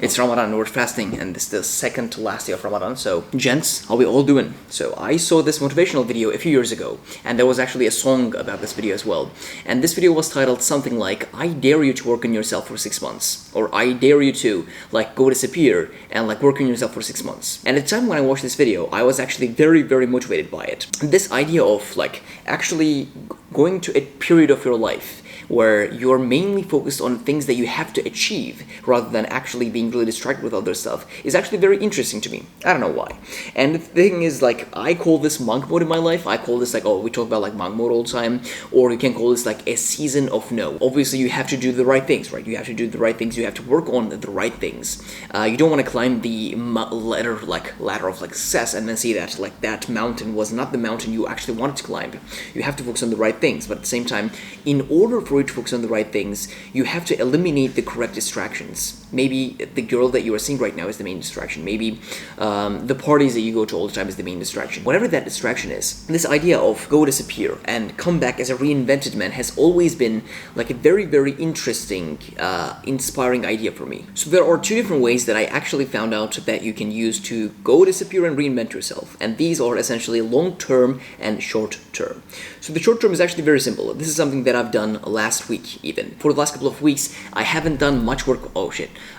It's Ramadan, we're fasting, and this is the second to last day of Ramadan. So, gents, how we all doing? So, I saw this motivational video a few years ago, and there was actually a song about this video as well. And this video was titled something like, I dare you to work on yourself for 6 months. Or, I dare you to, like, go disappear and, like, work on yourself for 6 months. And at the time when I watched this video, I was actually very, very motivated by it. This idea of, like, actually going to a period of your life where you're mainly focused on things that you have to achieve rather than actually being really distracted with other stuff is actually very interesting to me. I don't know why. And the thing is, like, I call this monk mode in my life. I call this, like, oh, we talk about, like, monk mode all the time, or you can call this, like, a season of no. Obviously, you have to do the right things, right? You have to do the right things. You have to work on the right things. You don't want to climb the ladder of, like, success and then see that, like, that mountain was not the mountain you actually wanted to climb. You have to focus on the right things, but at the same time, in order for to focus on the right things, you have to eliminate the correct distractions. Maybe the girl that you are seeing right now is the main distraction. Maybe the parties that you go to all the time is the main distraction. Whatever that distraction is, this idea of go disappear and come back as a reinvented man has always been like a very, very interesting, inspiring idea for me. So there are two different ways that I actually found out that you can use to go disappear and reinvent yourself. And these are essentially long-term and short-term. So the short-term is actually very simple. This is something that I've done last week even. For the last couple of weeks, I haven't done much work.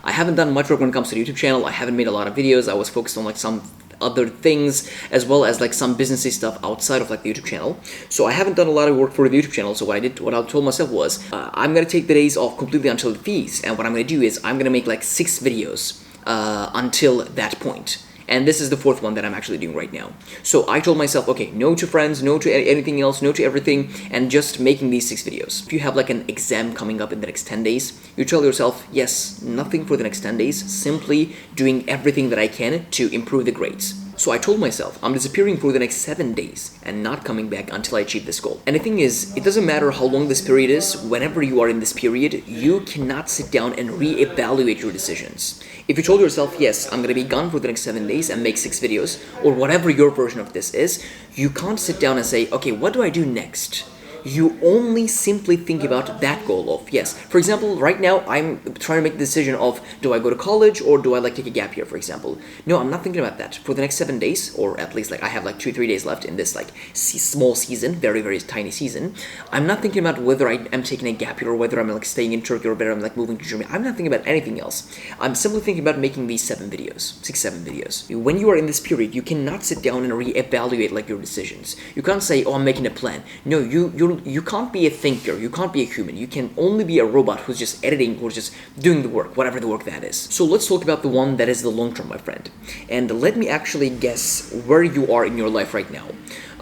I haven't done much work when it comes to the YouTube channel. I haven't made a lot of videos. I was focused on like some other things as well as like some businessy stuff outside of like the YouTube channel. So I haven't done a lot of work for the YouTube channel. So what I told myself was I'm gonna take the days off completely until the feast, and what I'm gonna do is I'm gonna make like 6 videos until that point. And this is the 4th one that I'm actually doing right now. So I told myself, okay, no to friends, no to anything else, no to everything, and just making these 6 videos. If you have like an exam coming up in the next 10 days, you tell yourself, yes, nothing for the next 10 days, simply doing everything that I can to improve the grades. So I told myself, I'm disappearing for the next 7 days and not coming back until I achieve this goal. And the thing is, it doesn't matter how long this period is, whenever you are in this period, you cannot sit down and reevaluate your decisions. If you told yourself, yes, I'm gonna be gone for the next 7 days and make 6 videos, or whatever your version of this is, you can't sit down and say, okay, what do I do next? You only simply think about that goal of, yes. For example, right now, I'm trying to make the decision of, do I go to college or do I like take a gap year, for example? No, I'm not thinking about that. For the next 7 days, or at least like I have like 2-3 days left in this like small season, very, very tiny season, I'm not thinking about whether I am taking a gap year or whether I'm like staying in Turkey or whether I'm like moving to Germany. I'm not thinking about anything else. I'm simply thinking about making these 7 videos, 6-7 videos. When you are in this period, you cannot sit down and reevaluate like your decisions. You can't say, oh, I'm making a plan. No, you can't be a thinker, you can't be a human, you can only be a robot who's just editing or just doing the work, whatever the work that is. So let's talk about the one that is the long term, my friend. And let me actually guess where you are in your life right now.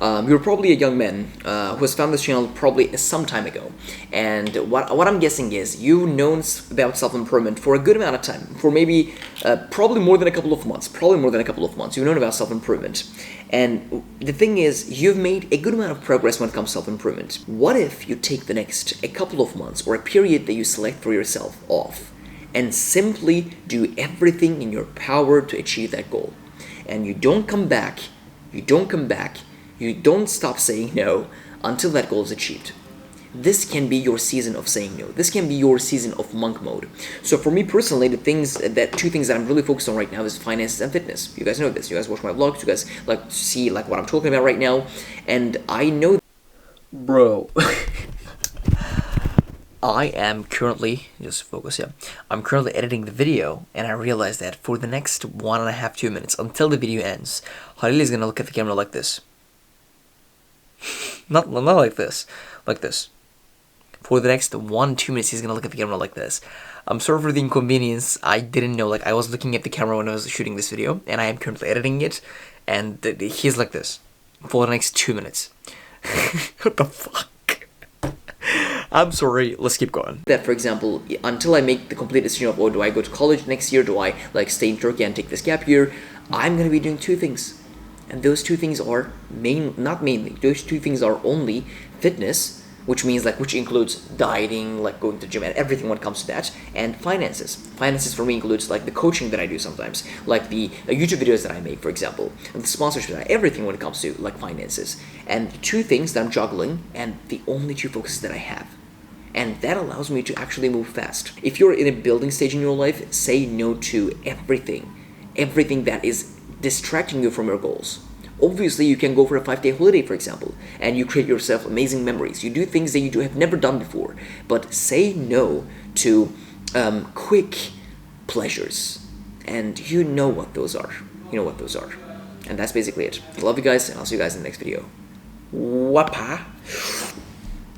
You're probably a young man who has found this channel probably some time ago. And what I'm guessing is you've known about self-improvement for a good amount of time, for maybe probably more than a couple of months. You've known about self-improvement. And the thing is, you've made a good amount of progress when it comes to self-improvement. What if you take the next a couple of months or a period that you select for yourself off and simply do everything in your power to achieve that goal? And you don't come back, you don't stop saying no until that goal is achieved. This can be your season of saying no. This can be your season of monk mode. So for me personally, two things that I'm really focused on right now is finances and fitness. You guys know this. You guys watch my vlogs. You guys like see like what I'm talking about right now. And I know, bro, I am currently, just focus here, I'm currently editing the video, and I realized that for the next 1.5-2 minutes until the video ends, Halil is gonna look at the camera like this. Not like this, like this. For the next 1-2 minutes, he's gonna look at the camera like this. I'm sorry for the inconvenience. I didn't know, like, I was looking at the camera when I was shooting this video, and I am currently editing it, and he's like this for the next 2 minutes. What the fuck? I'm sorry, let's keep going. That, for example, until I make the complete decision of, oh, do I go to college next year? Do I, like, stay in Turkey and take this gap year? I'm gonna be doing 2 things. And those 2 things are those 2 things are only fitness, which includes dieting, like going to the gym and everything when it comes to that, and finances. Finances for me includes like the coaching that I do sometimes, like the YouTube videos that I make, for example, and the sponsorship, everything when it comes to like finances. And 2 things that I'm juggling, and the only 2 focuses that I have. And that allows me to actually move fast. If you're in a building stage in your life, say no to everything that is distracting you from your goals. Obviously, you can go for a 5-day holiday, for example, and you create yourself amazing memories. You do things that you have never done before, but say no to quick pleasures. And you know what those are. And that's basically it. I love you guys, and I'll see you guys in the next video. Wapa.